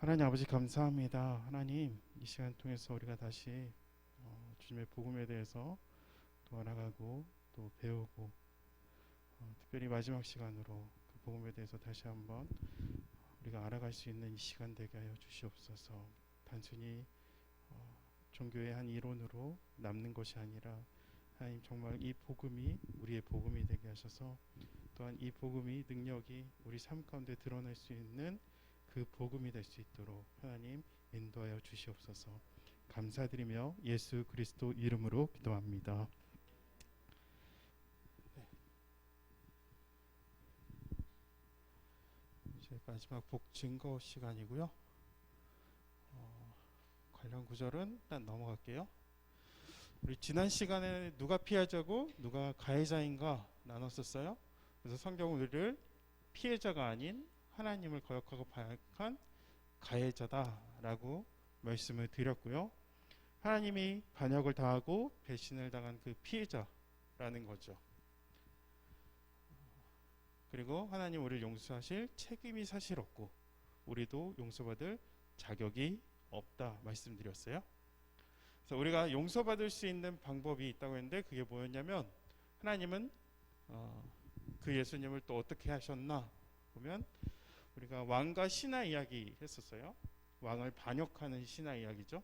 하나님 아버지 감사합니다. 하나님 이 시간 통해서 우리가 다시 주님의 복음에 대해서 또 알아가고 또 배우고 특별히 마지막 시간으로 그 복음에 대해서 다시 한번 우리가 알아갈 수 있는 이 시간 되게 하여 주시옵소서. 단순히 종교의 한 이론으로 남는 것이 아니라 하나님 정말 이 복음이 우리의 복음이 되게 하셔서 또한 이 복음이 능력이 우리 삶 가운데 드러날 수 있는 그 복음이 될 수 있도록 하나님 인도하여 주시옵소서. 감사드리며 예수 그리스도 이름으로 기도합니다. 네. 이제 마지막 복 증거 시간이고요. 관련 구절은 일단 넘어갈게요. 우리 지난 시간에 누가 피해자고 누가 가해자인가 나눴었어요. 그래서 성경은 우리를 피해자가 아닌 하나님을 거역하고 반역한 가해자다라고 말씀을 드렸고요. 하나님이 반역을 당하고 배신을 당한 그 피해자라는 거죠. 그리고 하나님 우리를 용서하실 책임이 사실 없고 우리도 용서받을 자격이 없다 말씀드렸어요. 그래서 우리가 용서받을 수 있는 방법이 있다고 했는데 그게 뭐였냐면 하나님은 그 예수님을 또 어떻게 하셨나 보면 우리가 왕과 신하 이야기 했었어요. 왕을 반역하는 신하 이야기죠.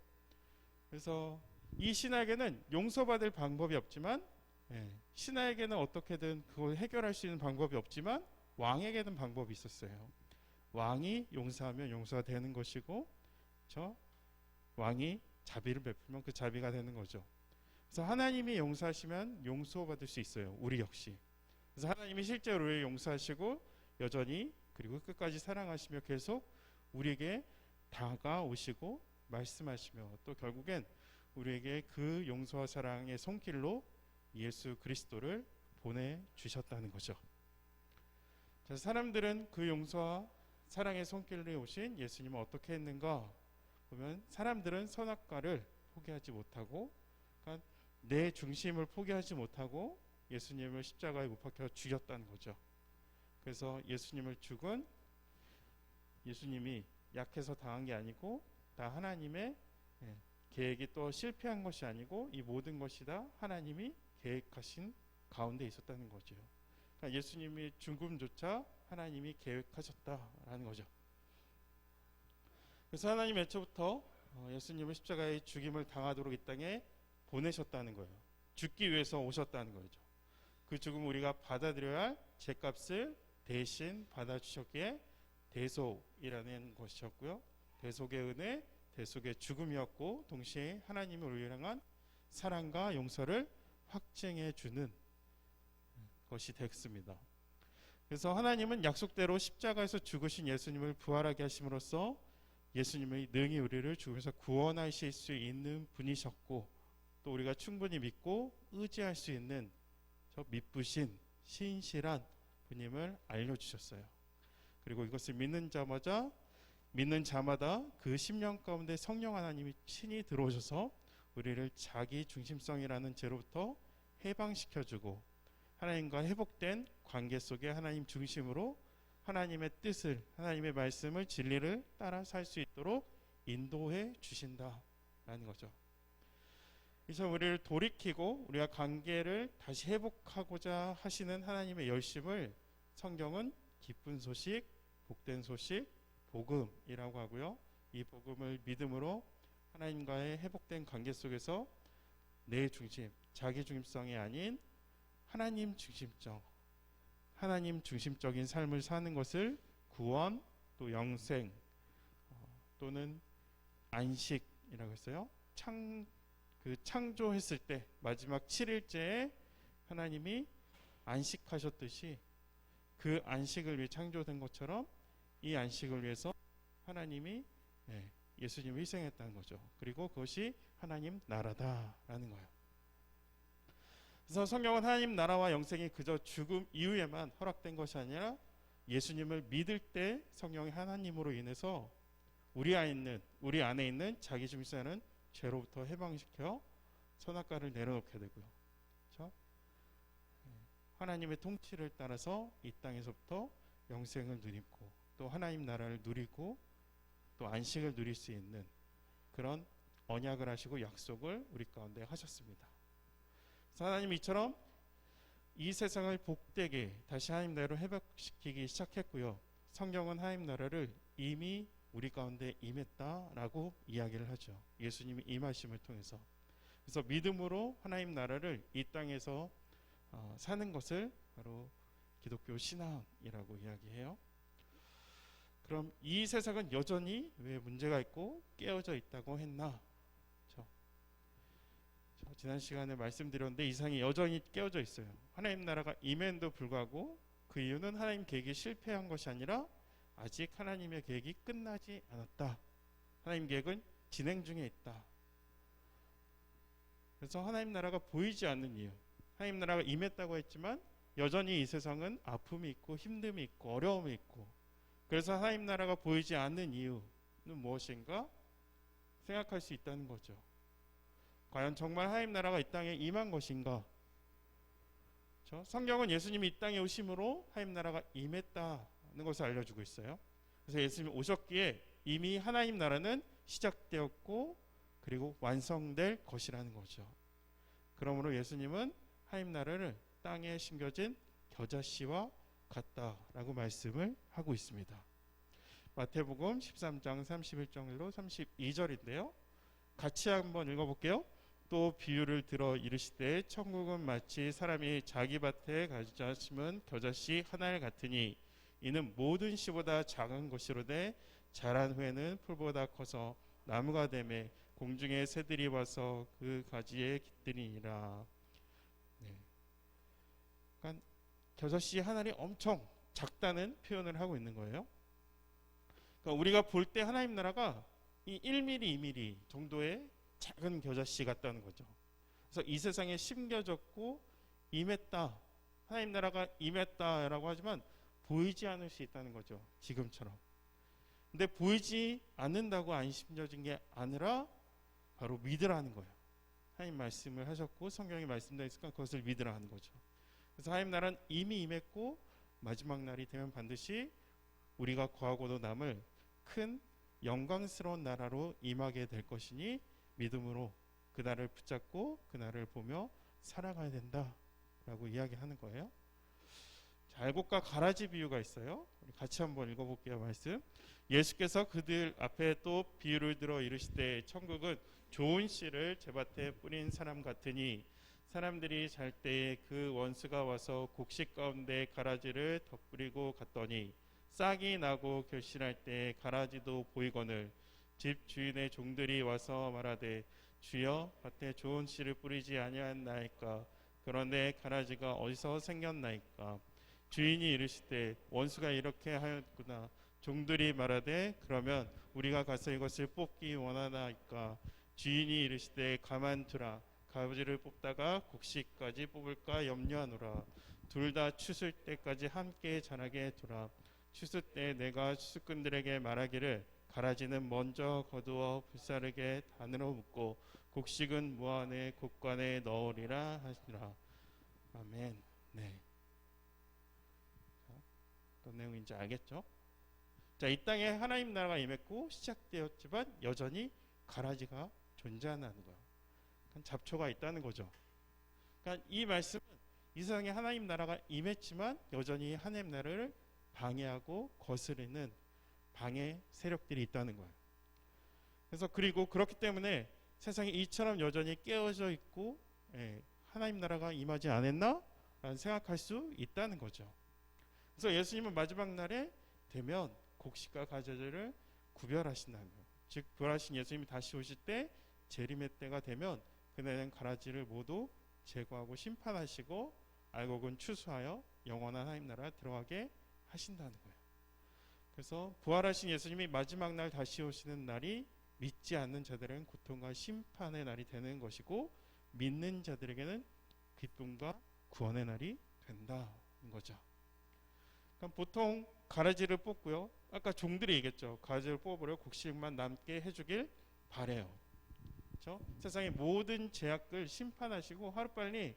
그래서 이 신하에게는 용서받을 방법이 없지만 신하에게는 어떻게든 그걸 해결할 수 있는 방법이 없지만 왕에게는 방법이 있었어요. 왕이 용서하면 용서가 되는 것이고 왕이 자비를 베풀면 그 자비가 되는 거죠. 그래서 하나님이 용서하시면 용서받을 수 있어요. 우리 역시. 그래서 하나님이 실제로 우리를 용서하시고 여전히 그리고 끝까지 사랑하시며 계속 우리에게 다가오시고 말씀하시며 또 결국엔 우리에게 그 용서와 사랑의 손길로 예수 그리스도를 보내주셨다는 거죠. 자, 사람들은 그 용서와 사랑의 손길로 오신 예수님을 어떻게 했는가 보면 사람들은 선악과를 포기하지 못하고 그러니까 내 중심을 포기하지 못하고 예수님을 십자가에 못 박혀 죽였다는 거죠. 그래서 예수님을 죽은 예수님이 약해서 당한 게 아니고 다 하나님의 계획이 또 실패한 것이 아니고 이 모든 것이 다 하나님이 계획하신 가운데 있었다는 거죠. 그러니까 예수님의 죽음조차 하나님이 계획하셨다라는 거죠. 그래서 하나님 애초부터 예수님을 십자가에 죽임을 당하도록 이 땅에 보내셨다는 거예요. 죽기 위해서 오셨다는 거죠. 그 죽음을 우리가 받아들여야 할 죄값을 대신 받아주셨기에 대속이라는 것이었고요. 대속의 은혜, 대속의 죽음이었고 동시에 하나님이 우리를 향한 사랑과 용서를 확증해 주는 것이 됐습니다. 그래서 하나님은 약속대로 십자가에서 죽으신 예수님을 부활하게 하심으로써 예수님이 능히 우리를 죽음에서 구원하실 수 있는 분이셨고 또 우리가 충분히 믿고 의지할 수 있는 저 믿으신 신실한 분임을 알려주셨어요. 그리고 이것을 믿는 자마다 그 심령 가운데 성령 하나님이 친히 들어오셔서 우리를 자기 중심성이라는 죄로부터 해방시켜주고 하나님과 회복된 관계 속에 하나님 중심으로 하나님의 뜻을 하나님의 말씀을 진리를 따라 살 수 있도록 인도해 주신다라는 거죠. 그래서 우리를 돌이키고 우리가 관계를 다시 회복하고자 하시는 하나님의 열심을 성경은 기쁜 소식, 복된 소식, 복음이라고 하고요. 이 복음을 믿음으로 하나님과의 회복된 관계 속에서 내 중심, 자기 중심성이 아닌 하나님 중심적인 삶을 사는 것을 구원, 또 영생, 또는 안식이라고 했어요. 창조했을 때 마지막 7일째에 하나님이 안식하셨듯이 그 안식을 위해 창조된 것처럼 이 안식을 위해서 하나님이 예수님을 희생했다는 거죠. 그리고 그것이 하나님 나라다라는 거예요. 그래서 성경은 하나님 나라와 영생이 그저 죽음 이후에만 허락된 것이 아니라 예수님을 믿을 때 성령의 하나님으로 인해서 우리 안에 있는 자기 중심하는 죄로부터 해방시켜 선악과를 내려놓게 되고요. 그렇죠? 하나님의 통치를 따라서 이 땅에서부터 영생을 누리고 또 하나님 나라를 누리고 또 안식을 누릴 수 있는 그런 언약을 하시고 약속을 우리 가운데 하셨습니다. 그래서 하나님 이처럼 이 세상을 복되게 다시 하나님 나라로 회복시키기 시작했고요. 성경은 하나님 나라를 이미 우리 가운데 임했다라고 이야기를 하죠. 예수님이 임하심을 통해서. 그래서 믿음으로 하나님 나라를 이 땅에서 사는 것을 바로 기독교 신앙이라고 이야기해요. 그럼 이 세상은 여전히 왜 문제가 있고 깨어져 있다고 했나? 지난 시간에 말씀드렸는데 이 세상이 여전히 깨어져 있어요. 하나님 나라가 임했는데도 불구하고 그 이유는 하나님 계획이 실패한 것이 아니라 아직 하나님의 계획이 끝나지 않았다. 하나님 계획은 진행 중에 있다. 그래서 하나님 나라가 보이지 않는 이유, 하나님 나라가 임했다고 했지만 여전히 이 세상은 아픔이 있고 힘듦이 있고 어려움이 있고, 그래서 하나님 나라가 보이지 않는 이유는 무엇인가 생각할 수 있다는 거죠. 과연 정말 하나님 나라가 이 땅에 임한 것인가? 성경은 예수님이 이 땅에 오심으로 하나님 나라가 임했다는 것을 알려주고 있어요. 그래서 예수님이 오셨기에 이미 하나님 나라는 시작되었고 그리고 완성될 것이라는 거죠. 그러므로 예수님은 하나님 나라를 땅에 심겨진 겨자씨와 같다라고 말씀을 하고 있습니다. 마태복음 13장 31절로 32절인데요. 같이 한번 읽어볼게요. 또 비유를 들어 이르시되 천국은 마치 사람이 자기 밭에 가지자 심은 겨자씨 하나를 같으니 이는 모든 씨보다 작은 것이로되 자란 후에는 풀보다 커서 나무가 되매 공중의 새들이 와서 그 가지에 깃드니라. 그러니까 겨자씨 하나이 엄청 작다는 표현을 하고 있는 거예요. 그러니까 우리가 볼 때 하나님 나라가 이 1mm, 2mm 정도의 작은 겨자씨 같다는 거죠. 그래서 이 세상에 심겨졌고 임했다, 하나님 나라가 임했다라고 하지만 보이지 않을 수 있다는 거죠. 지금처럼. 근데 보이지 않는다고 안 심겨진 게 아니라 바로 믿으라는 거예요. 하나님 말씀을 하셨고 성경에 말씀되어 있으니까 그것을 믿으라는 거죠. 그래서 하나님 나라는 이미 임했고 마지막 날이 되면 반드시 우리가 구하고도 남을 큰 영광스러운 나라로 임하게 될 것이니 믿음으로 그날을 붙잡고 그날을 보며 살아가야 된다라고 이야기하는 거예요. 자, 알곡과 가라지 비유가 있어요. 우리 같이 한번 읽어볼게요. 말씀. 예수께서 그들 앞에 또 비유를 들어 이르시되 천국은 좋은 씨를 제밭에 뿌린 사람 같으니 사람들이 잘 때에 그 원수가 와서 곡식 가운데 가라지를 덧뿌리고 갔더니 싹이 나고 결실할 때 가라지도 보이거늘 집 주인의 종들이 와서 말하되 주여 밭에 좋은 씨를 뿌리지 아니하였나이까 그런데 가라지가 어디서 생겼나이까 주인이 이르시되 원수가 이렇게 하였구나. 종들이 말하되 그러면 우리가 가서 이것을 뽑기 원하나이까 주인이 이르시되 가만두라. 가지를 뽑다가 곡식까지 뽑을까 염려하노라. 둘 다 추술 때까지 함께 자라게 두라. 추수 때 내가 추수꾼들에게 말하기를 가라지는 먼저 거두어 불사르게 단으로 묶고 곡식은 무안의 곡관에 넣으리라 하시라. 아멘. 네. 어떤 내용인지 알겠죠? 자, 이 땅에 하나님 나라가 임했고 시작되었지만 여전히 가라지가 존재한다는 거예요. 잡초가 있다는 거죠. 그러니까 이 말씀은 이 세상에 하나님 나라가 임했지만 여전히 하나님 나라를 방해하고 거스르는 방해 세력들이 있다는 거예요. 그래서 그리고 그렇기 때문에 세상이 이처럼 여전히 깨어져 있고 하나님 나라가 임하지 않았나? 라는 생각할 수 있다는 거죠. 그래서 예수님은 마지막 날에 되면 곡식과 가지를 구별하신다는 거예요. 즉 부활하신 예수님이 다시 오실 때 재림의 때가 되면 그날은 가라지를 모두 제거하고 심판하시고 알곡은 추수하여 영원한 하나님 나라에 들어가게 하신다는 거예요. 그래서 부활하신 예수님이 마지막 날 다시 오시는 날이 믿지 않는 자들에게는 고통과 심판의 날이 되는 것이고 믿는 자들에게는 기쁨과 구원의 날이 된다는 거죠. 그럼 보통 가라지를 뽑고요. 아까 종들이 얘기했죠. 가라지를 뽑으려 곡식만 남게 해주길 바래요. 그렇죠? 세상의 모든 죄악을 심판하시고 하루빨리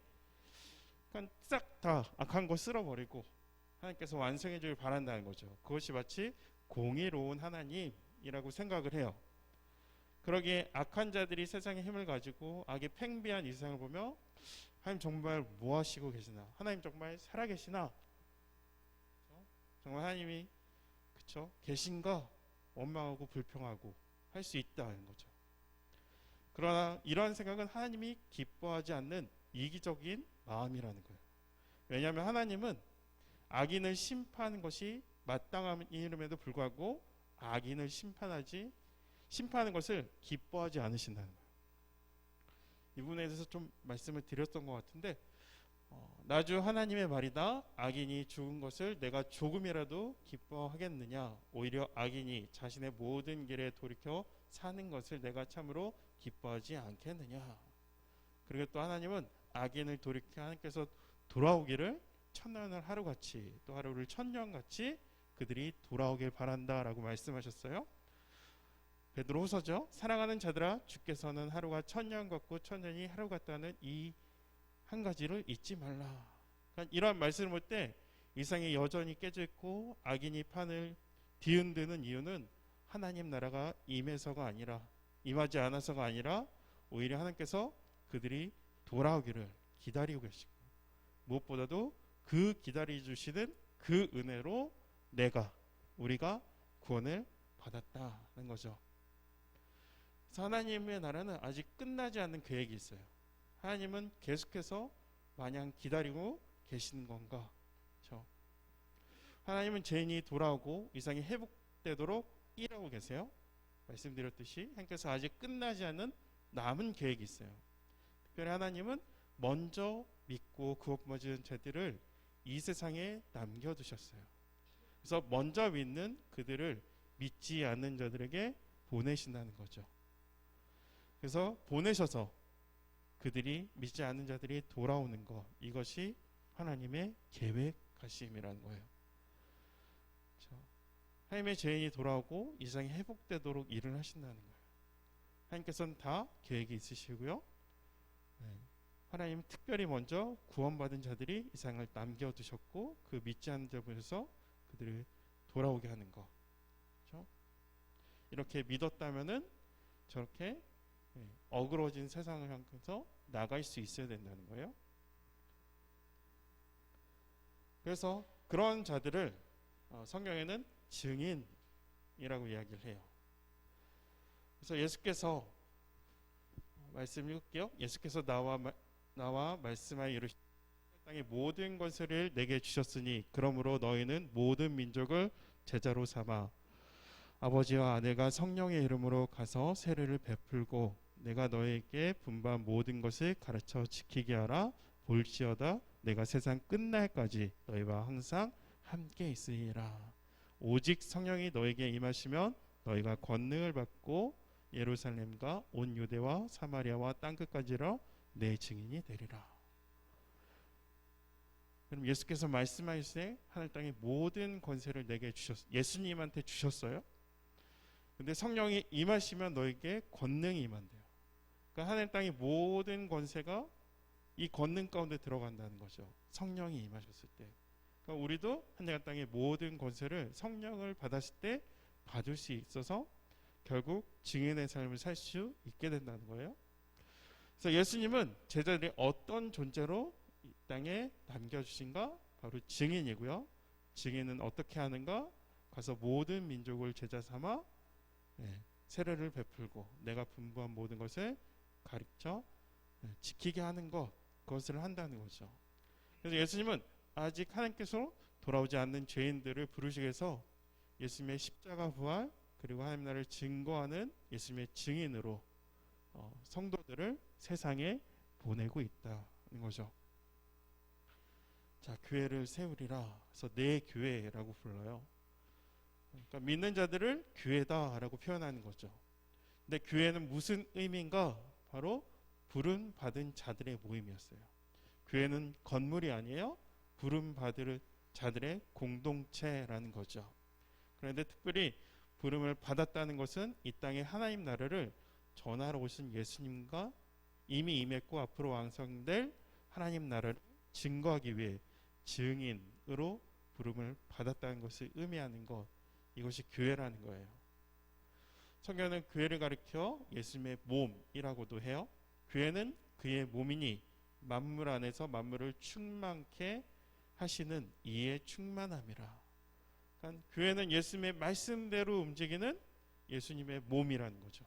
싹 다 악한 거 쓸어버리고 하나님께서 완성해 주길 바란다는 거죠. 그것이 마치 공의로운 하나님의 자신이라고 생각을 해요. 그러기에 악한 자들이 세상의 힘을 가지고 악의 팽배한 이 세상을 보며 하나님 정말 뭐 하시고 계시나? 하나님 정말 살아계시나? 정말 하나님이 그쵸? 계신가? 원망하고 불평하고 할 수 있다는 거죠. 그러나 이러한 생각은 하나님이 기뻐하지 않는 이기적인 마음이라는 거예요. 왜냐하면 하나님은 악인을 심판하는 것이 마땅함임에도 불구하고 악인을 심판하는 것을 기뻐하지 않으신다는 거예요. 이 부분에 대해서 좀 말씀을 드렸던 것 같은데 나주 하나님의 말이다. 악인이 죽은 것을 내가 조금이라도 기뻐하겠느냐? 오히려 악인이 자신의 모든 길에 돌이켜 사는 것을 내가 참으로 기뻐하지 않겠느냐? 그리고 또 하나님은 악인을 돌이켜 하나님께서 돌아오기를 천년을 하루같이 또 하루를 천년같이 그들이 돌아오길 바란다라고 말씀하셨어요. 베드로후서죠. 사랑하는 자들아 주께서는 하루가 천년 같고 천년이 하루 같다는 이 한 가지를 잊지 말라. 그러니까 이러한 말씀을 볼 때 이상이 여전히 깨져 있고 악인이 판을 뒤흔드는 이유는 하나님 나라가 임하지 않아서가 아니라 오히려 하나님께서 그들이 돌아오기를 기다리고 계시고 무엇보다도 그 기다려 주시는 그 은혜로 우리가 구원을 받았다는 거죠. 그래서 하나님의 나라는 아직 끝나지 않는 계획이 있어요. 하나님은 계속해서 마냥 기다리고 계시는 건가? 그렇죠? 하나님은 죄인이 돌아오고 이상이 회복되도록 일하고 계세요. 말씀드렸듯이 하나님께서 아직 끝나지 않은 남은 계획이 있어요. 특별히 하나님은 먼저 믿고 구원 받은 자들을 이 세상에 남겨두셨어요. 그래서 먼저 믿는 그들을 믿지 않는 자들에게 보내신다는 거죠. 그래서 보내셔서 그들이 믿지 않는 자들이 돌아오는 것, 이것이 하나님의 계획하심이라는 거예요. 그렇죠? 하나님의 죄인이 돌아오고 이 세상이 회복되도록 일을 하신다는 거예요. 하나님께서는 다 계획이 있으시고요. 하나님은 특별히 먼저 구원받은 자들이 이 세상을 남겨두셨고 그 믿지 않는 자분에서 그들을 돌아오게 하는 것. 그렇죠? 이렇게 믿었다면은 저렇게 어그러진 세상을 향해서 나갈 수 있어야 된다는 거예요. 그래서 그런 자들을 성경에는 증인이라고 이야기를 해요. 그래서 예수께서 말씀 읽을게요. 예수께서 나와 말씀하여 이르시되 땅의 모든 것을 내게 주셨으니 그러므로 너희는 모든 민족을 제자로 삼아 아버지와 아내가 성령의 이름으로 가서 세례를 베풀고 내가 너에게 분부한 모든 것을 가르쳐 지키게 하라. 볼지어다 내가 세상 끝날까지 너희와 항상 함께 있으리라. 오직 성령이 너에게 임하시면 너희가 권능을 받고 예루살렘과 온 유대와 사마리아와 땅끝까지로 내 증인이 되리라. 그럼 예수께서 말씀하시되 하늘 땅의 모든 권세를 내게 예수님한테 주셨어요. 근데 성령이 임하시면 너에게 권능이 임한대요. 그러니까 하늘 땅의 모든 권세가 이 권능 가운데 들어간다는 거죠. 성령이 임하셨을 때. 그러니까 우리도 하늘 땅의 모든 권세를 성령을 받았을 때 받을 수 있어서 결국 증인의 삶을 살 수 있게 된다는 거예요. 그래서 예수님은 제자들이 어떤 존재로 이 땅에 남겨주신가? 바로 증인이고요. 증인은 어떻게 하는가? 가서 모든 민족을 제자 삼아 세례를 베풀고 내가 분부한 모든 것을 가르쳐 지키게 하는 것, 그것을 한다는 거죠. 그래서 예수님은 아직 하나님께서 돌아오지 않는 죄인들을 부르시기 위해서 예수님의 십자가 부활 그리고 하나님 나라를 증거하는 예수님의 증인으로 성도들을 세상에 보내고 있다는 거죠. 자, 교회를 세우리라. 그래서 내 교회라고 불러요. 그러니까 믿는 자들을 교회다라고 표현하는 거죠. 근데 교회는 무슨 의미인가? 바로 부름 받은 자들의 모임이었어요. 교회는 건물이 아니에요. 부름 받을 자들의 공동체라는 거죠. 그런데 특별히 부름을 받았다는 것은 이 땅의 하나님 나라를 전하러 오신 예수님과 이미 임했고 앞으로 완성될 하나님 나라를 증거하기 위해 증인으로 부름을 받았다는 것을 의미하는 것, 이것이 교회라는 거예요. 성경은 교회를 가리켜 예수님의 몸이라고도 해요. 교회는 그의 몸이니 만물 안에서 만물을 충만케 하시는 이의 충만함이라. 그러니까 교회는 예수님의 말씀대로 움직이는 예수님의 몸이라는 거죠.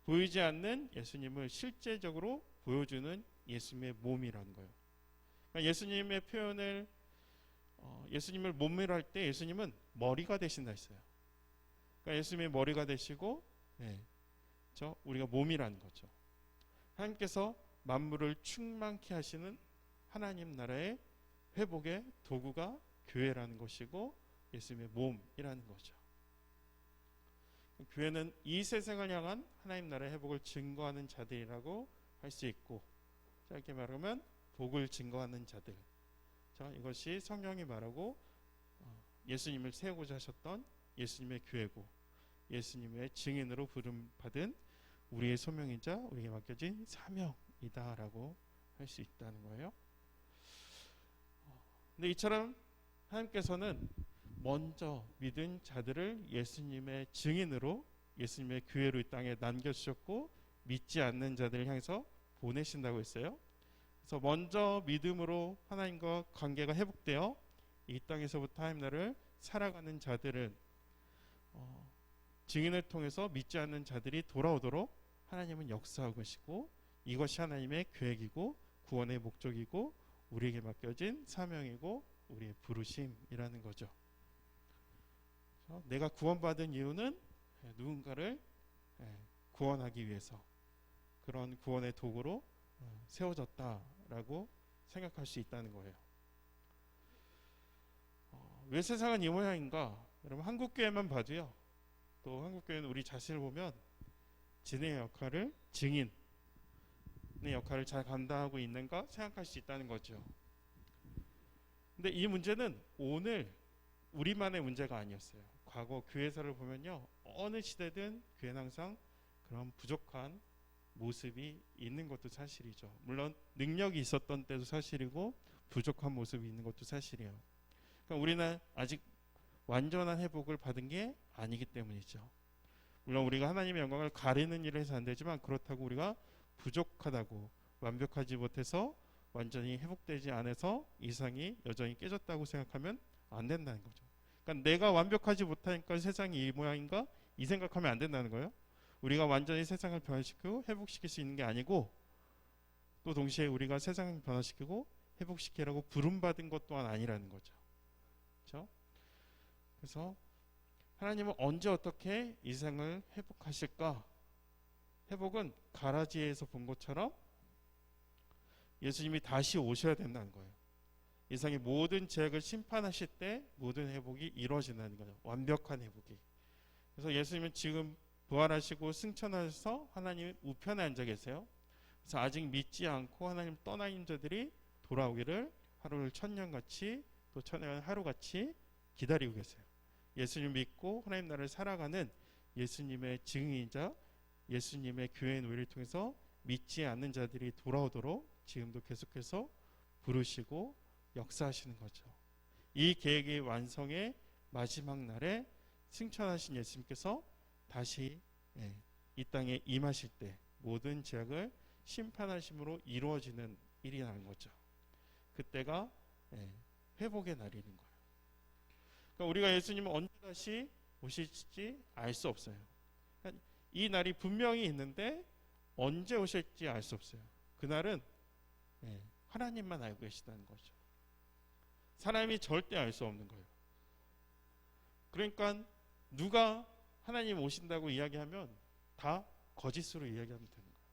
보이지 않는 예수님을 실제적으로 보여주는 예수님의 몸이라는 거예요. 그러니까 예수님의 표현을 예수님을 몸이라 할 때 예수님은 머리가 되신다 했어요. 그러니까 예수님의 머리가 되시고, 우리가 몸이라는 거죠. 하나님께서 만물을 충만케 하시는 하나님 나라의 회복의 도구가 교회라는 것이고 예수님의 몸이라는 거죠. 교회는 이 세상을 향한 하나님 나라의 회복을 증거하는 자들이라고 할 수 있고, 짧게 말하면 복을 증거하는 자들. 자, 이것이 성경이 말하고 예수님을 세우고자 하셨던 예수님의 교회고, 예수님의 증인으로 부름받은 우리의 소명이자 우리에게 맡겨진 사명이다라고 할 수 있다는 거예요. 근데 이처럼 하나님께서는 먼저 믿은 자들을 예수님의 증인으로, 예수님의 교회로 이 땅에 남겨주셨고 믿지 않는 자들을 향해서 보내신다고 했어요. 그래서 먼저 믿음으로 하나님과 관계가 회복되어 이 땅에서부터 하나님 나라를 살아가는 자들은 증인을 통해서 믿지 않는 자들이 돌아오도록 하나님은 역사하고 계시고, 이것이 하나님의 계획이고 구원의 목적이고 우리에게 맡겨진 사명이고 우리의 부르심이라는 거죠. 내가 구원받은 이유는 누군가를 구원하기 위해서 그런 구원의 도구로 세워졌다라고 생각할 수 있다는 거예요. 왜 세상은 이 모양인가? 여러분, 한국교회만 봐도요, 또 한국교회는 우리 자신을 보면 진의 역할을, 증인의 역할을 잘 감당하고 있는가 생각할 수 있다는 거죠. 근데 이 문제는 오늘 우리만의 문제가 아니었어요. 과거 교회사를 보면요, 어느 시대든 교회는 항상 그런 부족한 모습이 있는 것도 사실이죠. 물론 능력이 있었던 때도 사실이고 부족한 모습이 있는 것도 사실이에요. 그러니까 우리는 아직 완전한 회복을 받은 게 아니기 때문이죠. 물론 우리가 하나님의 영광을 가리는 일을 해서 안 되지만, 그렇다고 우리가 부족하다고, 완벽하지 못해서 완전히 회복되지 않아서 이상이 여전히 깨졌다고 생각하면 안 된다는 거죠. 그러니까 내가 완벽하지 못하니까 세상이 이 모양인가, 이 생각하면 안 된다는 거예요. 우리가 완전히 세상을 변화시키고 회복시킬 수 있는 게 아니고, 또 동시에 우리가 세상을 변화시키고 회복시키라고 부름받은 것 또한 아니라는 거죠. 그렇죠? 그래서 하나님은 언제 어떻게 이 세상을 회복하실까? 회복은 가라지에서 본 것처럼 예수님이 다시 오셔야 된다는 거예요. 이 세상의 모든 죄악을 심판하실 때 모든 회복이 이루어진다는 거죠. 완벽한 회복이. 그래서 예수님은 지금 부활하시고 승천하셔서 하나님 우편에 앉아 계세요. 그래서 아직 믿지 않고 하나님 떠나 있는 자들이 돌아오기를 하루를 천년같이, 또 천년을 하루같이 기다리고 계세요. 예수님 믿고 하나님 나라를 살아가는 예수님의 증인이자 예수님의 교회의 노예를 통해서 믿지 않는 자들이 돌아오도록 지금도 계속해서 부르시고 역사하시는 거죠. 이 계획의 완성의 마지막 날에 승천하신 예수님께서 다시 이 땅에 임하실 때 모든 죄악을 심판하심으로 이루어지는 일이라는 거죠. 그때가 회복의 날이는 거예요. 그러니까 우리가 예수님은 언제 다시 오실지 알 수 없어요. 그러니까 이 날이 분명히 있는데 언제 오실지 알 수 없어요. 그날은 하나님만 알고 계시다는 거죠. 사람이 절대 알 수 없는 거예요. 그러니까 누가 하나님 오신다고 이야기하면 다 거짓으로 이야기하면 되는 거예요.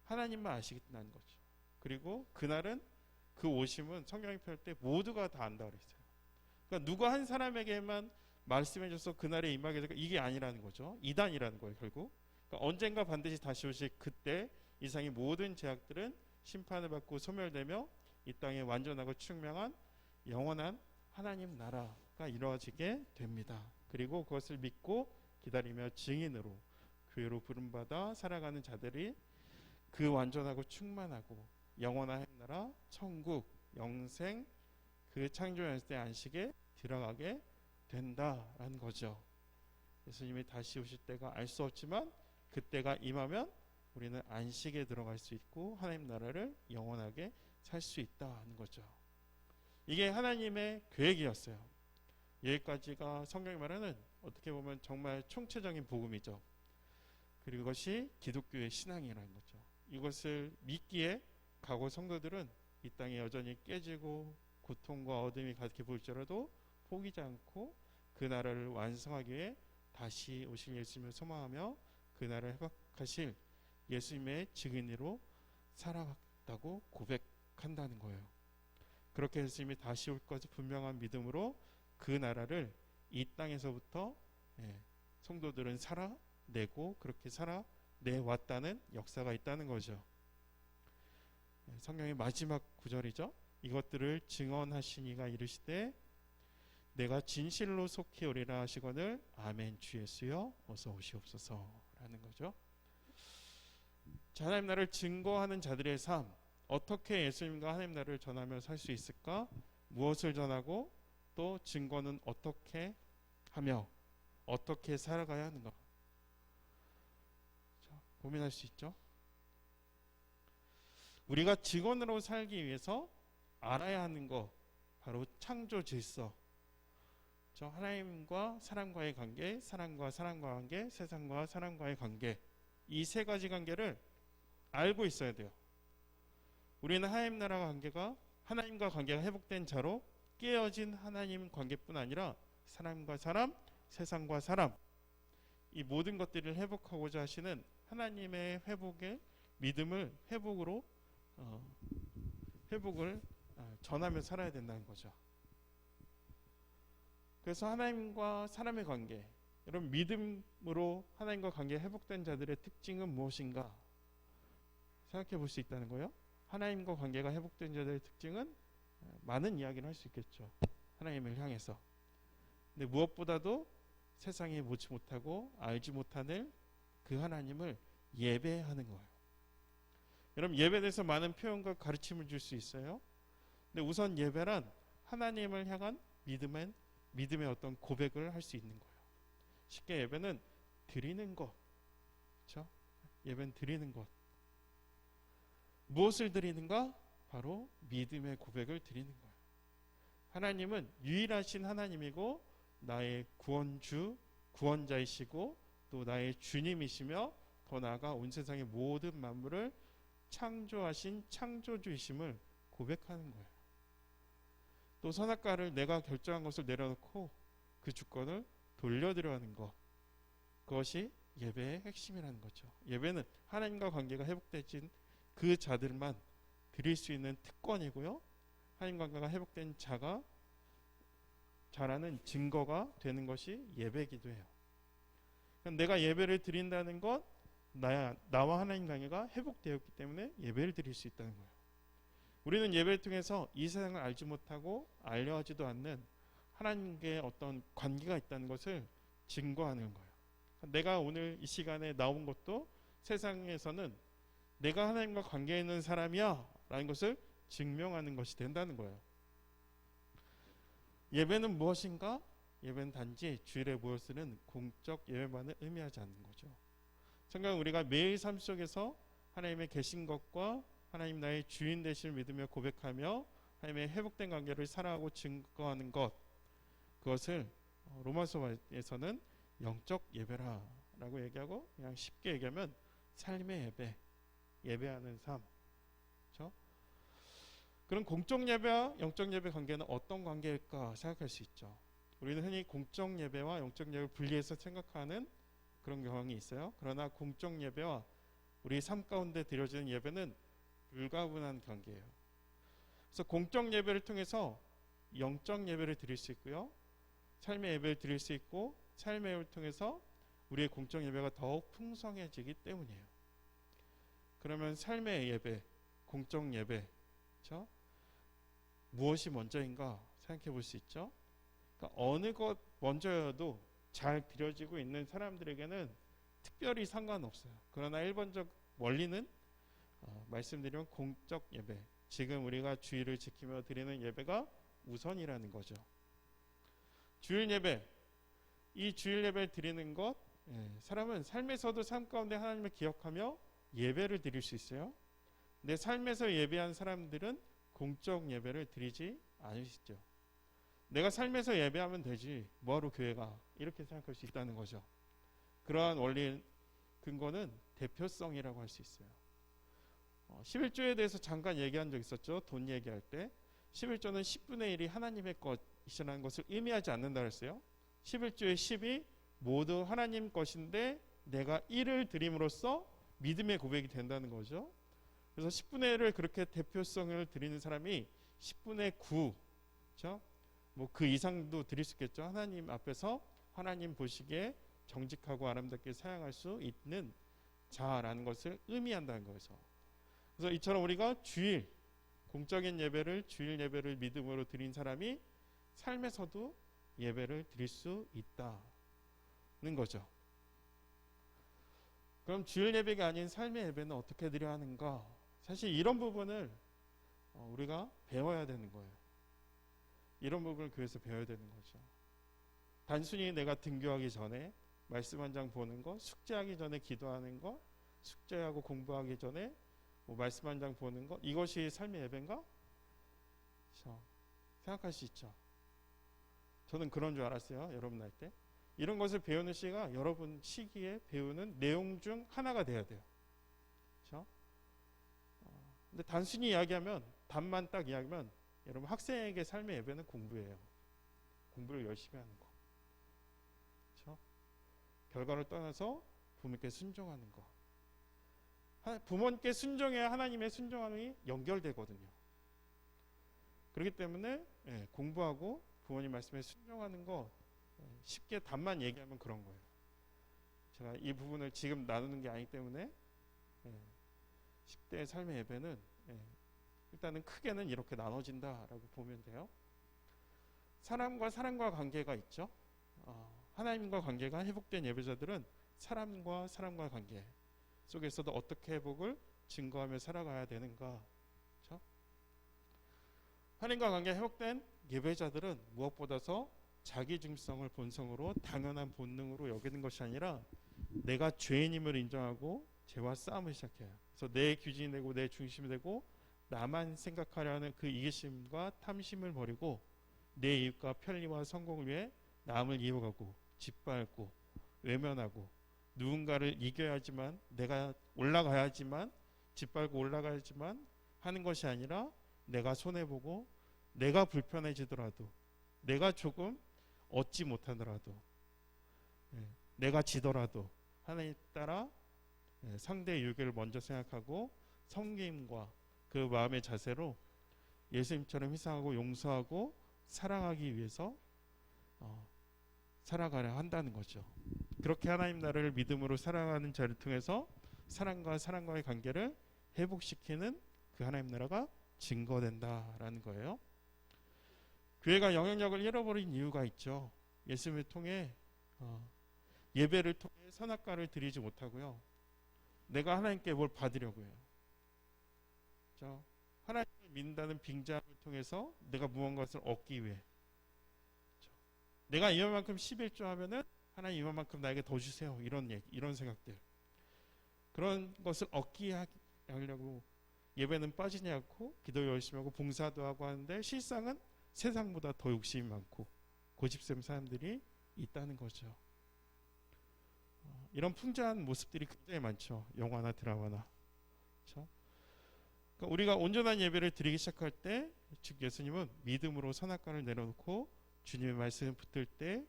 하나님만 아시겠다는 거죠. 그리고 그날은, 그 오심은 성경이 표현할 때 모두가 다 안다고 그랬어요. 그러니까 누가 한 사람에게만 말씀해줘서 그날에 임하게 될까, 이게 아니라는 거죠. 이단이라는 거예요, 결국. 그러니까 언젠가 반드시 다시 오실 그때 이 세상의 모든 죄악들은 심판을 받고 소멸되며 이 땅에 완전하고 충명한 영원한 하나님 나라가 이루어지게 됩니다. 그리고 그것을 믿고 기다리며 증인으로 교회로 부름받아 살아가는 자들이 그 완전하고 충만하고 영원한 나라, 천국, 영생, 그 창조했을 때 안식에 들어가게 된다라는 거죠. 예수님이 다시 오실 때가 알 수 없지만 그때가 임하면 우리는 안식에 들어갈 수 있고 하나님 나라를 영원하게 살 수 있다는 거죠. 이게 하나님의 계획이었어요. 여기까지가 성경이 말하는 어떻게 보면 정말 총체적인 복음이죠. 그리고 이것이 기독교의 신앙이라는 거죠. 이것을 믿기에 과거 성도들은 이 땅에 여전히 깨지고 고통과 어둠이 가득해 보일지라도 포기하지 않고 그 나라를 완성하기 위해 다시 오실 예수님을 소망하며 그 나라를 회복하실 예수님의 증인으로 살아갔다고 고백한다는 거예요. 그렇게 예수님이 다시 올 것을 분명한 믿음으로 그 나라를 이 땅에서부터 성도들은 살아내고 그렇게 살아내왔다는 역사가 있다는 거죠. 성경의 마지막 구절이죠. 이것들을 증언하신 이가 이르시되 내가 진실로 속히 오리라 하시거늘 아멘 주 예수여 어서 오시옵소서라는 거죠. 자, 하나님 나라를 증거하는 자들의 삶, 어떻게 예수님과 하나님 나라를 전하며 살 수 있을까? 무엇을 전하고 또 증거는 어떻게 하며 어떻게 살아가야 하는가? 자, 고민할 수 있죠. 우리가 증언으로 살기 위해서 알아야 하는 거 바로 창조 질서, 하나님과 사람과의 관계, 사람과 사람과의 관계, 세상과 사람과의 관계, 이 세 가지 관계를 알고 있어야 돼요. 우리는 하나님 나라 관계가 하나님과 관계가 회복된 자로 깨어진 하나님 관계뿐 아니라 사람과 사람, 세상과 사람, 이 모든 것들을 회복하고자 하시는 하나님의 회복의 믿음을 회복을 전하며 살아야 된다는 거죠. 그래서 하나님과 사람의 관계, 여러분 믿음으로 하나님과 관계 회복된 자들의 특징은 무엇인가 생각해 볼 수 있다는 거예요. 하나님과 관계가 회복된 자들의 특징은 많은 이야기를 할 수 있겠죠. 하나님을 향해서. 근데 무엇보다도 세상에 보지 못하고 알지 못하는 그 하나님을 예배하는 거예요. 여러분 예배에 대해서 많은 표현과 가르침을 줄 수 있어요. 근데 우선 예배란 하나님을 향한 믿음의 어떤 고백을 할 수 있는 거예요. 쉽게 예배는 드리는 것, 그렇죠? 예배는 드리는 것. 무엇을 드리는가? 바로 믿음의 고백을 드리는 거예요. 하나님은 유일하신 하나님이고 나의 구원주, 구원자이시고 또 나의 주님이시며 더 나아가 온 세상의 모든 만물을 창조하신 창조주이심을 고백하는 거예요. 또 선악과를 내가 결정한 것을 내려놓고 그 주권을 돌려드려 하는 것, 그것이 예배의 핵심이라는 거죠. 예배는 하나님과 관계가 회복되진 그 자들만 드릴 수 있는 특권이고요, 하나님 관계가 회복된 자가 자라는 증거가 되는 것이 예배이기도 해요. 내가 예배를 드린다는 것, 나와 하나님 관계가 회복되었기 때문에 예배를 드릴 수 있다는 거예요. 우리는 예배를 통해서 이 세상을 알지 못하고 알려하지도 않는 하나님과의 어떤 관계가 있다는 것을 증거하는 거예요. 내가 오늘 이 시간에 나온 것도 세상에서는 내가 하나님과 관계 있는 사람이야 라는 것을 증명하는 것이 된다는 거예요. 예배는 무엇인가? 예배는 단지 주일에 모여 쓰는 공적 예배만을 의미하지 않는 거죠. 성경은 우리가 매일 삶 속에서 하나님의 계신 것과 하나님 나의 주인 되심을 믿으며 고백하며 하나님의 회복된 관계를 살아가고 증거하는 것, 그것을 로마서에서는 영적 예배라고 얘기하고, 그냥 쉽게 얘기하면 삶의 예배, 예배하는 삶. 그렇죠? 그럼 공적 예배와 영적 예배 관계는 어떤 관계일까 생각할 수 있죠. 우리는 흔히 공적 예배와 영적 예배를 분리해서 생각하는 그런 경향이 있어요. 그러나 공적 예배와 우리 삶 가운데 드려지는 예배는 불가분한 관계예요. 그래서 공적 예배를 통해서 영적 예배를 드릴 수 있고요, 삶의 예배를 드릴 수 있고, 삶의 예배를 통해서 우리의 공적 예배가 더욱 풍성해지기 때문이에요. 그러면 삶의 예배, 공적 예배, 그렇죠? 무엇이 먼저인가 생각해 볼 수 있죠. 그러니까 어느 것 먼저여도 잘 드려지고 있는 사람들에게는 특별히 상관없어요. 그러나 일반적 원리는 말씀드리면 공적 예배, 지금 우리가 주일을 지키며 드리는 예배가 우선이라는 거죠. 주일 예배, 이 주일 예배를 드리는 것, 사람은 삶에서도 삶 가운데 하나님을 기억하며 예배를 드릴 수 있어요. 내 삶에서 예배한 사람들은 공적 예배를 드리지 않으시죠. 내가 삶에서 예배하면 되지 뭐하러 교회가, 이렇게 생각할 수 있다는 거죠. 그러한 원리 근거는 대표성이라고 할 수 있어요. 11조에 대해서 잠깐 얘기한 적 있었죠. 돈 얘기할 때 11조는 10분의 1이 하나님의 것이라는 것을 의미하지 않는다 그랬어요. 11조의 10이 모두 하나님 것인데 내가 1을 드림으로써 믿음의 고백이 된다는 거죠. 그래서 10분의 1을 그렇게 대표성을 드리는 사람이 10분의 9, 그렇죠? 뭐 그 이상도 드릴 수 있겠죠. 하나님 앞에서 하나님 보시기에 정직하고 아름답게 사용할 수 있는 자라는 것을 의미한다는 거죠. 그래서 이처럼 우리가 주일, 공적인 예배를, 주일 예배를 믿음으로 드린 사람이 삶에서도 예배를 드릴 수 있다는 거죠. 그럼 주일 예배가 아닌 삶의 예배는 어떻게 드려야 하는가? 사실 이런 부분을 우리가 배워야 되는 거예요. 이런 부분을 교회에서 배워야 되는 거죠. 단순히 내가 등교하기 전에 말씀 한 장 보는 거, 숙제하기 전에 기도하는 거, 숙제하고 공부하기 전에 뭐 말씀 한 장 보는 거, 이것이 삶의 예배인가? 그렇죠. 생각할 수 있죠. 저는 그런 줄 알았어요. 여러분 할 때. 이런 것을 배우는 시가 여러분 시기에 배우는 내용 중 하나가 돼야 돼요. 그렇죠? 근데 단순히 이야기하면, 답만 딱 이야기하면, 여러분 학생에게 삶의 예배는 공부예요. 공부를 열심히 하는 거. 그렇죠? 결과를 떠나서 부모님께 순종하는 거. 부모님께 순종해야 하나님의 순종함이 연결되거든요. 그렇기 때문에 공부하고 부모님 말씀에 순종하는 거, 쉽게 답만 얘기하면 그런 거예요. 제가 이 부분을 지금 나누는 게 아니기 때문에 10대의 삶의 예배는 일단은 크게는 이렇게 나눠진다라고 보면 돼요. 사람과 사람과 관계가 있죠. 하나님과 관계가 회복된 예배자들은 사람과 사람과 관계 속에서도 어떻게 회복을 증거하며 살아가야 되는가. 그렇죠? 하나님과 관계 회복된 예배자들은 무엇보다도 자기 중성을 본성으로 당연한 본능으로 여기는 것이 아니라 내가 죄인임을 인정하고 죄와 싸움을 시작해요. 그래서 내 규진이 되고 내 중심이 되고 나만 생각하려는 그 이기심과 탐심을 버리고 내 이익과 편리와 성공을 위해 남을 이용하고 짓밟고 외면하고 누군가를 이겨야지만, 내가 올라가야지만, 짓밟고 올라가야지만 하는 것이 아니라 내가 손해보고 내가 불편해지더라도, 내가 조금 얻지 못하더라도, 내가 지더라도 하나님 따라 상대의 유익을 먼저 생각하고 섬김과 그 마음의 자세로 예수님처럼 희생하고 용서하고 사랑하기 위해서 살아가려 한다는 거죠. 그렇게 하나님 나라를 믿음으로 살아가는 자를 통해서 사람과 사람과의 관계를 회복시키는 그 하나님 나라가 증거된다라는 거예요. 교회가 영향력을 잃어버린 이유가 있죠. 예수님을 통해 예배를 통해 선악과를 드리지 못하고요. 내가 하나님께 뭘 받으려고 해요. 그렇죠? 하나님을 믿는다는 빙자를 통해서 내가 무언가를 얻기 위해, 그렇죠? 내가 이만큼 11조 하면은 하나님 이만큼 나에게 더 주세요. 이런 생각들, 그런 것을 얻기 하려고 예배는 빠지지 않고 기도 열심히 하고 봉사도 하고 하는데 실상은 세상보다 더 욕심이 많고 고집센 사람들이 있다는 거죠. 이런 풍자한 모습들이 굉장히 많죠. 영화나 드라마나. 그렇죠? 그러니까 우리가 온전한 예배를 드리기 시작할 때, 즉 예수님은 믿음으로 선악과를 내려놓고 주님의 말씀을 붙들 때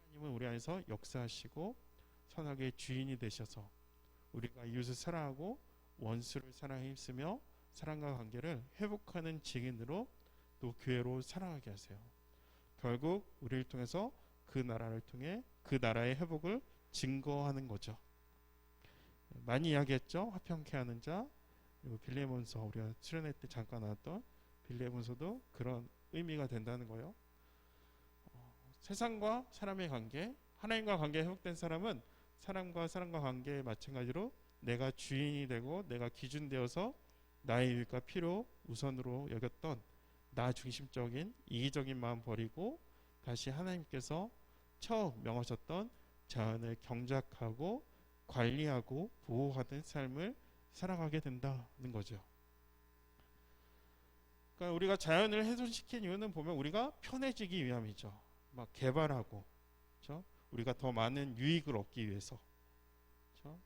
하나님은 우리 안에서 역사하시고 선악의 주인이 되셔서 우리가 이웃을 사랑하고 원수를 사랑에 힘쓰며 사랑과 관계를 회복하는 증인으로 또 교회로 살아가게 하세요. 결국 우리를 통해서 그 나라를 통해 그 나라의 회복을 증거하는 거죠. 많이 이야기했죠. 화평케 하는 자, 그리고 빌레몬서, 우리가 수련회 때 잠깐 나왔던 빌레몬서도 그런 의미가 된다는 거예요. 세상과 사람의 관계, 하나님과 관계 회복된 사람은 사람과 사람과 관계에 마찬가지로 내가 주인이 되고 내가 기준되어서 나의 유익과 필요 우선으로 여겼던 나 중심적인 이기적인 마음 버리고 다시 하나님께서 처음 명하셨던 자연을 경작하고 관리하고 보호하는 삶을 살아가게 된다는 거죠. 그러니까 우리가 자연을 훼손시킨 이유는 보면 우리가 편해지기 위함이죠. 막 개발하고, 그렇죠? 우리가 더 많은 유익을 얻기 위해서. 그렇죠?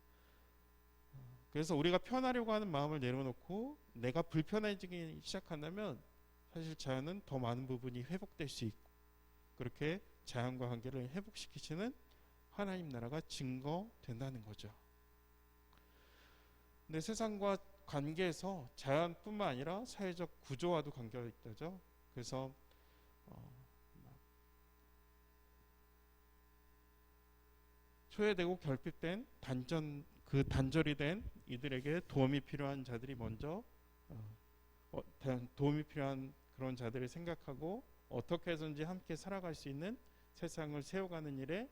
그래서 우리가 편하려고 하는 마음을 내려놓고 내가 불편해지기 시작한다면 사실 자연은 더 많은 부분이 회복될 수 있고, 그렇게 자연과 관계를 회복시키시는 하나님 나라가 증거된다는 거죠. 근데 세상과 관계에서 자연뿐만 아니라 사회적 구조와도 관계가 있다죠. 그래서 소외되고 결핍된 단절이 된 이들에게 도움이 필요한 자들이 먼저 도움이 필요한 그런 자들을 생각하고 어떻게 해서든지 함께 살아갈 수 있는 세상을 세워가는 일에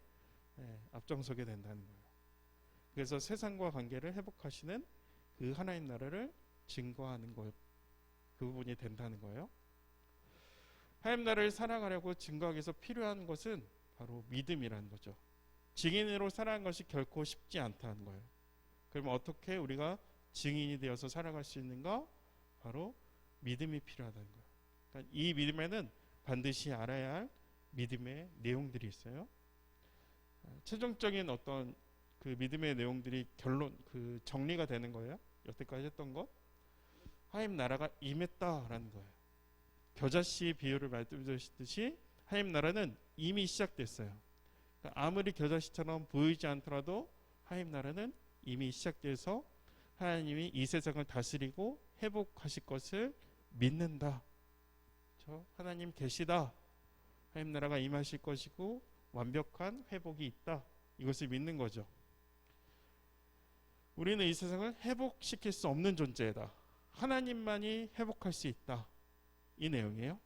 앞장서게 된다는 거예요. 그래서 세상과 관계를 회복하시는 그 하나님 나라를 증거하는 것, 그 부분이 된다는 거예요. 하나님 나라를 살아가려고 증거하기 위해서 필요한 것은 바로 믿음이라는 거죠. 증인으로 살아가는 것이 결코 쉽지 않다는 거예요. 그러면 어떻게 우리가 증인이 되어서 살아갈 수 있는가? 바로 믿음이 필요하다는 거예요. 그러니까 이 믿음에는 반드시 알아야 할 믿음의 내용들이 있어요. 최종적인 어떤 그 믿음의 내용들이 정리가 되는 거예요. 여태까지 했던 것, 하나님 나라가 임했다라는 거예요. 겨자씨 비유를 말씀드렸듯이 하나님 나라는 이미 시작됐어요. 그러니까 아무리 겨자씨처럼 보이지 않더라도 하나님 나라는 이미 시작돼서 하나님이 이 세상을 다스리고 회복하실 것을 믿는다. 하나님 계시다. 하나님 나라가 임하실 것이고 완벽한 회복이 있다. 이것을 믿는 거죠. 우리는 이 세상을 회복시킬 수 없는 존재다. 하나님만이 회복할 수 있다. 이 내용이에요.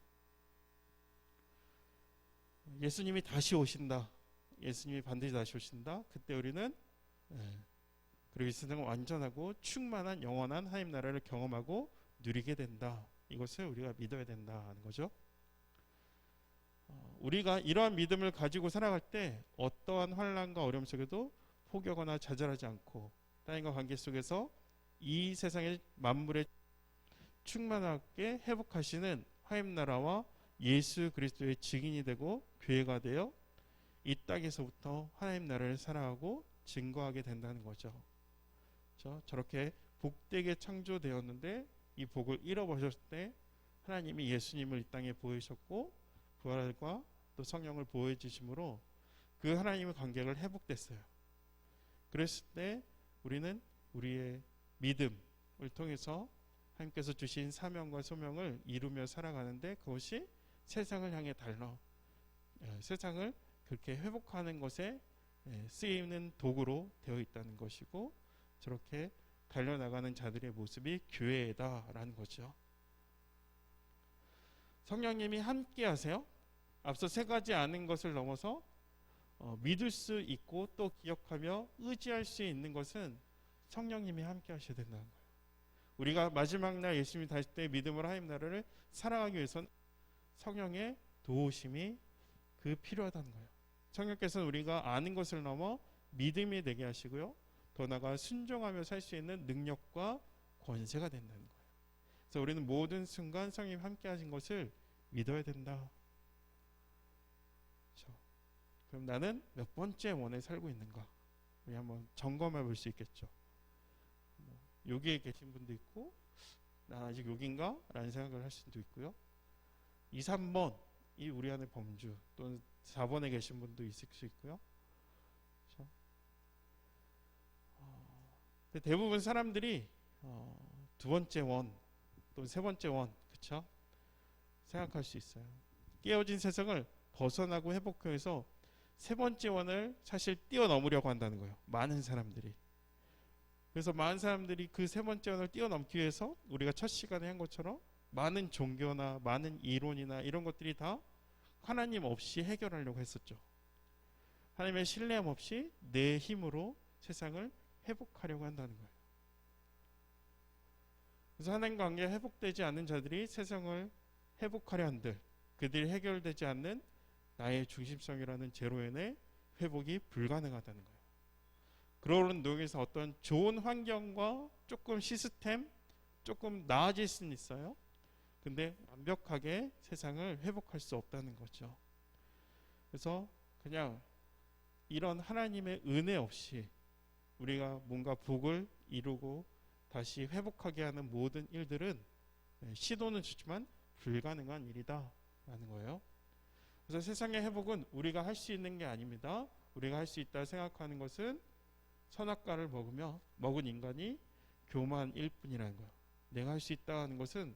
예수님이 다시 오신다. 예수님이 반드시 다시 오신다. 그때 우리는 그리고 이 세상을 완전하고 충만한 영원한 하나님 나라를 경험하고 누리게 된다. 이것을 우리가 믿어야 된다는 거죠. 우리가 이러한 믿음을 가지고 살아갈 때 어떠한 환난과 어려움 속에도 포기하거나 좌절하지 않고 하나님과 관계 속에서 이 세상의 만물의 충만하게 회복하시는 하나님 나라와 예수 그리스도의 증인이 되고 교회가 되어 이 땅에서부터 하나님 나라를 살아가고 증거하게 된다는 거죠. 저렇게 복되게 창조되었는데 이 복을 잃어버렸을 때 하나님이 예수님을 이 땅에 보이셨고 부활과 또 성령을 보여주심으로 그 하나님의 관계가 회복됐어요. 그랬을 때 우리는 우리의 믿음을 통해서 하나님께서 주신 사명과 소명을 이루며 살아가는데 그것이 세상을 향해 세상을 그렇게 회복하는 것에 쓰이는 도구로 되어 있다는 것이고 저렇게 달려나가는 자들의 모습이 교회다라는 거죠. 성령님이 함께 하세요. 앞서 세 가지 아는 것을 넘어서 믿을 수 있고 또 기억하며 의지할 수 있는 것은 성령님이 함께 하셔야 된다는 거예요. 우리가 마지막 날 예수님이 다시 때 믿음으로 하나님 나라를 살아가기 위해서는 성령의 도우심이 필요하다는 거예요. 성령께서는 우리가 아는 것을 넘어 믿음이 되게 하시고요. 더 나아가 순종하며 살 수 있는 능력과 권세가 된다는 거예요. 그래서 우리는 모든 순간 성령님 함께 하신 것을 믿어야 된다. 그렇죠? 그럼 나는 몇 번째 원에 살고 있는가? 우리 한번 점검해 볼 수 있겠죠. 여기에 계신 분도 있고 나 아직 여긴가? 라는 생각을 할 수도 있고요. 2, 3번 이 우리 안의 범주 또는 4번에 계신 분도 있을 수 있고요. 그렇죠? 근데 대부분 사람들이 두 번째 원 또는 세 번째 원 그렇죠? 생각할 수 있어요. 깨어진 세상을 벗어나고 회복해서 세 번째 원을 사실 뛰어넘으려고 한다는 거예요. 많은 사람들이. 그래서 많은 사람들이 그 세 번째 원을 뛰어넘기 위해서 우리가 첫 시간에 한 것처럼 많은 종교나 많은 이론이나 이런 것들이 다 하나님 없이 해결하려고 했었죠. 하나님의 신뢰함 없이 내 힘으로 세상을 회복하려고 한다는 거예요. 그래서 하나님과 관계가 회복되지 않는 자들이 세상을 회복하려 한들 그들이 해결되지 않는 나의 중심성이라는 제로엔의 회복이 불가능하다는 거예요. 그러는 농에서 어떤 좋은 환경과 조금 시스템, 조금 나아질 수는 있어요. 근데 완벽하게 세상을 회복할 수 없다는 거죠. 그래서 그냥 이런 하나님의 은혜 없이 우리가 뭔가 복을 이루고 다시 회복하게 하는 모든 일들은 시도는 좋지만 불가능한 일이다 라는 거예요. 그래서 세상의 회복은 우리가 할 수 있는 게 아닙니다. 우리가 할 수 있다 생각하는 것은 선악과를 먹은 인간이 교만일 뿐이라는 거예요. 내가 할 수 있다 하는 것은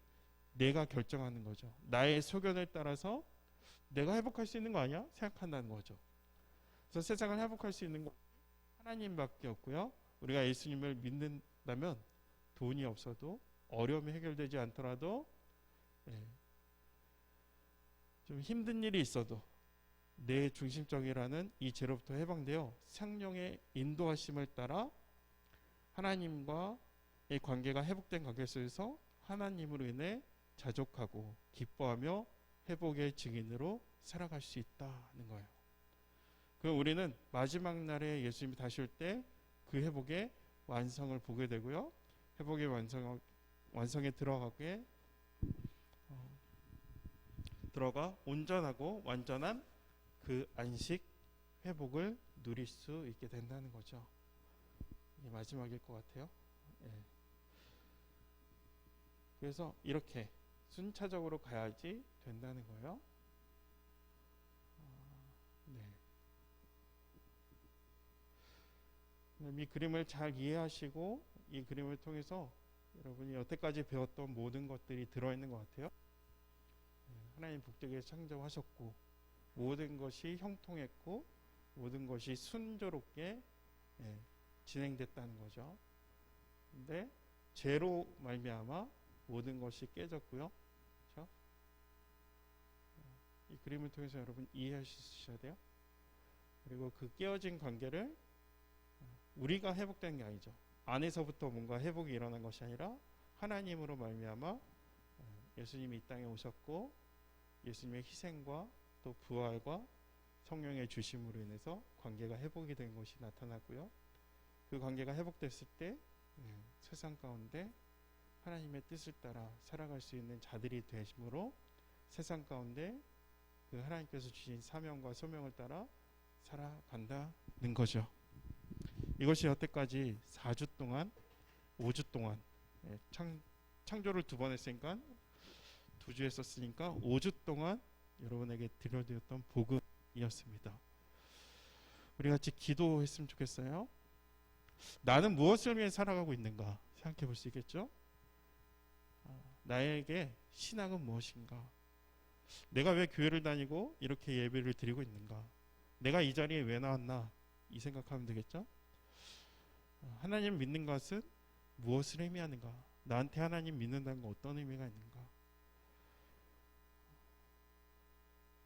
내가 결정하는 거죠. 나의 소견을 따라서 내가 회복할 수 있는 거 아니야? 생각한다는 거죠. 그래서 세상을 회복할 수 있는 건 하나님밖에 없고요. 우리가 예수님을 믿는다면 돈이 없어도 어려움이 해결되지 않더라도 좀 힘든 일이 있어도 내 중심적이라는 이 죄로부터 해방되어 성령의 인도하심을 따라 하나님과의 관계가 회복된 관계 속에서 하나님으로 인해 자족하고 기뻐하며 회복의 증인으로 살아갈 수 있다는 거예요. 그럼 우리는 마지막 날에 예수님이 다시 올 때 그 회복의 완성을 보게 되고요. 회복의 완성에 들어가 온전하고 완전한 그 안식 회복을 누릴 수 있게 된다는 거죠. 이게 마지막일 것 같아요. 그래서 이렇게 순차적으로 가야지 된다는 거예요. 이 그림을 잘 이해하시고 이 그림을 통해서 여러분이 여태까지 배웠던 모든 것들이 들어있는 것 같아요. 하나님 복되게 창조하셨고 모든 것이 형통했고 모든 것이 순조롭게 진행됐다는 거죠. 근데 죄로 말미암아 모든 것이 깨졌고요. 그렇죠? 이 그림을 통해서 여러분 이해하셔야 돼요. 그리고 그 깨어진 관계를 우리가 회복된 게 아니죠. 안에서부터 뭔가 회복이 일어난 것이 아니라 하나님으로 말미암아 예수님이 이 땅에 오셨고 예수님의 희생과 또 부활과 성령의 주심으로 인해서 관계가 회복이 된 것이 나타나고요. 그 관계가 회복됐을 때 세상 가운데 하나님의 뜻을 따라 살아갈 수 있는 자들이 되심으로 세상 가운데 그 하나님께서 주신 사명과 소명을 따라 살아간다는 거죠. 이것이 여태까지 4주 동안 5주 동안 창조를 2번 했으니까 2주 했었으니까 5주 동안 여러분에게 들려드렸던 복음이었습니다. 우리 같이 기도했으면 좋겠어요. 나는 무엇을 위해 살아가고 있는가 생각해 볼 수 있겠죠? 나에게 신앙은 무엇인가? 내가 왜 교회를 다니고 이렇게 예배를 드리고 있는가? 내가 이 자리에 왜 나왔나? 이 생각하면 되겠죠? 하나님 믿는 것은 무엇을 의미하는가? 나한테 하나님 믿는다는 건 어떤 의미가 있는가?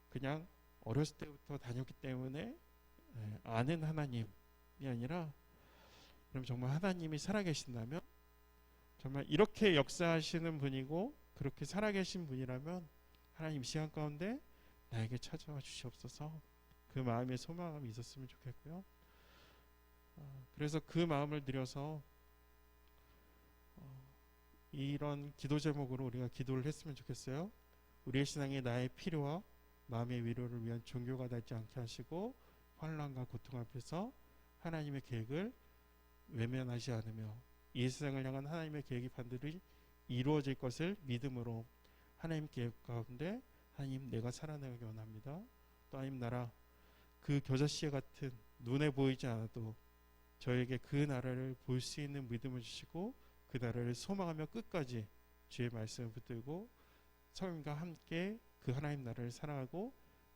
그냥 어렸을 때부터 다녔기 때문에 아는 하나님이 아니라 그럼 정말 하나님이 살아계신다면 정말 이렇게 역사하시는 분이고 그렇게 살아계신 분이라면 하나님 시간 가운데 나에게 찾아와 주시옵소서. 그 마음의 소망이 있었으면 좋겠고요. 그래서 그 마음을 들여서 이런 기도 제목으로 우리가 기도를 했으면 좋겠어요. 우리의 신앙이 나의 필요와 마음의 위로를 위한 종교가 되지 않게 하시고 환난과 고통 앞에서 하나님의 계획을 외면하지 않으며 이 세상을 향한 하나님의 계획이 반드시 이루어질 것을 믿음으로 하나님 계획 가운데 하나님 내가 살아나가기 원합니다. 또 하나님 나라 그 겨자씨에 같은 눈에 보이지 않아도 저에게 그 나라를 볼 수 있는 믿음을 주시고 그 나라를 소망하며 끝까지 주의 말씀을 붙들고 성령과 함께 그 하나님 나라를 사랑하고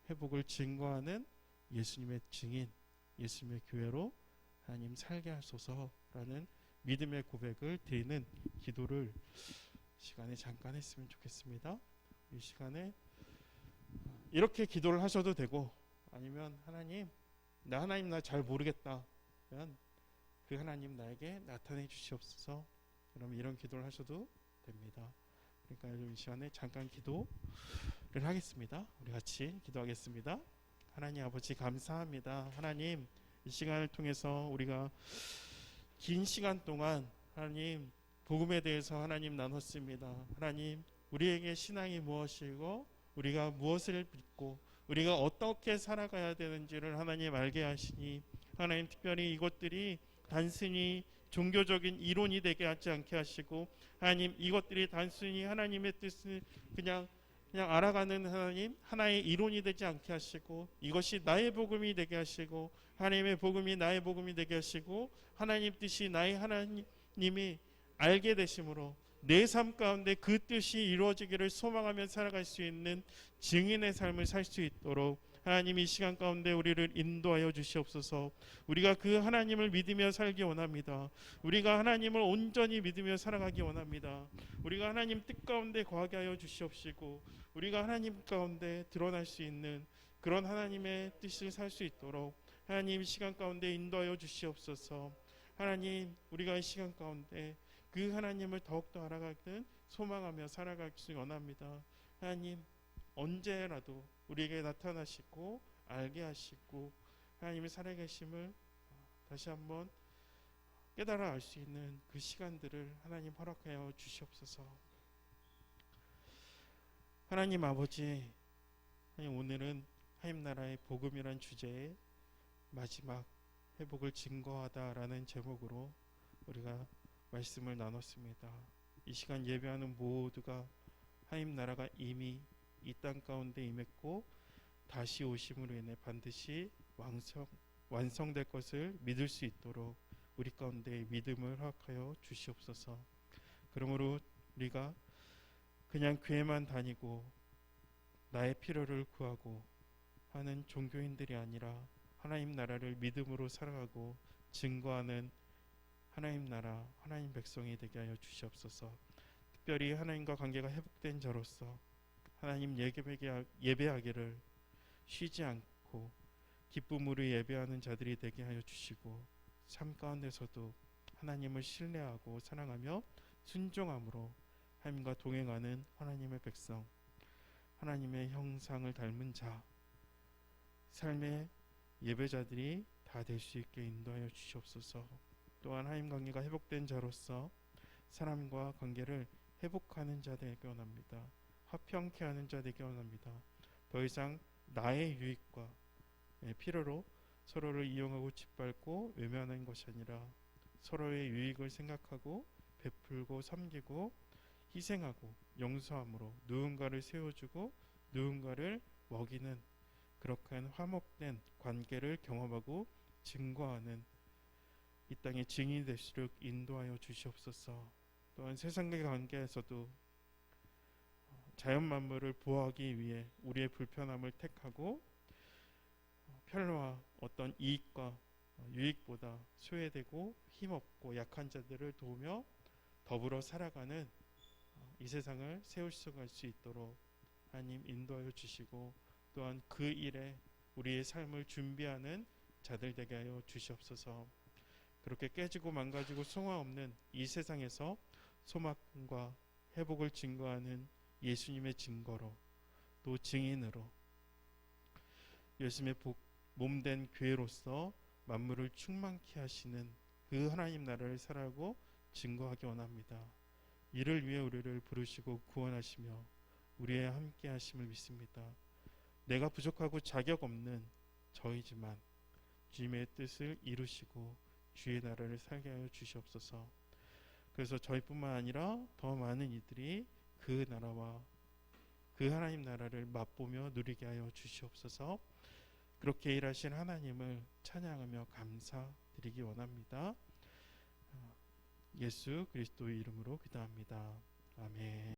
회복을 증거하는 예수님의 증인, 예수님의 교회로 하나님 살게 하소서라는 믿음의 고백을 드리는 기도를 시간에 잠깐 했으면 좋겠습니다. 이 시간에 이렇게 기도를 하셔도 되고 아니면 하나님 나 잘 모르겠다 그러면 그 하나님 나에게 나타내 주시옵소서. 그러면 이런 기도를 하셔도 됩니다. 그러니까 이 시간에 잠깐 기도를 하겠습니다. 우리 같이 기도하겠습니다. 하나님 아버지 감사합니다. 하나님 이 시간을 통해서 우리가 긴 시간 동안 하나님 복음에 대해서 하나님 나눴습니다. 하나님 우리에게 신앙이 무엇이고 우리가 무엇을 믿고 우리가 어떻게 살아가야 되는지를 하나님 알게 하시니 하나님 특별히 이것들이 단순히 종교적인 이론이 되게 하지 않게 하시고 하나님 이것들이 단순히 하나님의 뜻을 그냥 알아가는 하나님 하나의 이론이 되지 않게 하시고 이것이 나의 복음이 되게 하시고 하나님의 복음이 나의 복음이 되게 하시고 하나님 뜻이 나의 하나님이 알게 되심으로 내 삶 가운데 그 뜻이 이루어지기를 소망하며 살아갈 수 있는 증인의 삶을 살 수 있도록 하나님 이 시간 가운데 우리를 인도하여 주시옵소서. 우리가 그 하나님을 믿으며 살기 원합니다. 우리가 하나님을 온전히 믿으며 살아가기 원합니다. 우리가 하나님 뜻 가운데 거하게 하여 주시옵시고 우리가 하나님 가운데 드러날 수 있는 그런 하나님의 뜻을 살 수 있도록 하나님 이 시간 가운데 인도하여 주시옵소서. 하나님 우리가 이 시간 가운데 그 하나님을 더욱더 알아가든 소망하며 살아가기 원합니다. 하나님 언제라도 우리에게 나타나시고 알게 하시고 하나님의 살아계심을 다시 한번 깨달아 알 수 있는 그 시간들을 하나님 허락하여 주시옵소서. 하나님 아버지, 오늘은 하나님 나라의 복음이란 주제의 마지막 회복을 증거하다라는 제목으로 우리가 말씀을 나눴습니다. 이 시간 예배하는 모두가 하나님 나라가 이미 이 땅 가운데 임했고 다시 오심으로 인해 반드시 완성될 것을 믿을 수 있도록 우리 가운데 믿음을 허락하여 주시옵소서. 그러므로 우리가 그냥 교회만 다니고 나의 필요를 구하고 하는 종교인들이 아니라 하나님 나라를 믿음으로 살아가고 증거하는 하나님 나라, 하나님 백성이 되게 하여 주시옵소서. 특별히 하나님과 관계가 회복된 자로서 하나님 예배하기를 쉬지 않고 기쁨으로 예배하는 자들이 되게 하여 주시고 삶 가운데서도 하나님을 신뢰하고 사랑하며 순종함으로 하나님과 동행하는 하나님의 백성, 하나님의 형상을 닮은 자, 삶의 예배자들이 다 될 수 있게 인도하여 주시옵소서. 또한 하나님 관계가 회복된 자로서 사람과 관계를 회복하는 자 되게 원합니다. 화평케 하는 자 되게 원합니다. 더 이상 나의 유익과 필요로 서로를 이용하고 짓밟고 외면하는 것이 아니라 서로의 유익을 생각하고 베풀고 섬기고 희생하고 용서함으로 누군가를 세워주고 누군가를 먹이는 그렇게 화목된 관계를 경험하고 증거하는 이 땅의 증인이 될수록 인도하여 주시옵소서. 또한 세상의 관계에서도 자연 만물을 보호하기 위해 우리의 불편함을 택하고 편리와 어떤 이익과 유익보다 소외되고 힘없고 약한 자들을 도우며 더불어 살아가는 이 세상을 세울 수가 수 있도록 하나님 인도하여 주시고 또한 그 일에 우리의 삶을 준비하는 자들 되게 하여 주시옵소서. 그렇게 깨지고 망가지고 소망 없는 이 세상에서 소망과 회복을 증거하는 예수님의 증거로 또 증인으로 예수님의 몸된 교회로서 만물을 충만케 하시는 그 하나님 나라를 살아가고 증거하기 원합니다. 이를 위해 우리를 부르시고 구원하시며 우리의 함께 하심을 믿습니다. 내가 부족하고 자격 없는 저이지만 주님의 뜻을 이루시고 주의 나라를 살게 하여 주시옵소서. 그래서 저희뿐만 아니라 더 많은 이들이 그 나라와 그 하나님 나라를 맛보며 누리게 하여 주시옵소서. 그렇게 일하신 하나님을 찬양하며 감사드리기 원합니다. 예수 그리스도의 이름으로 기도합니다. 아멘.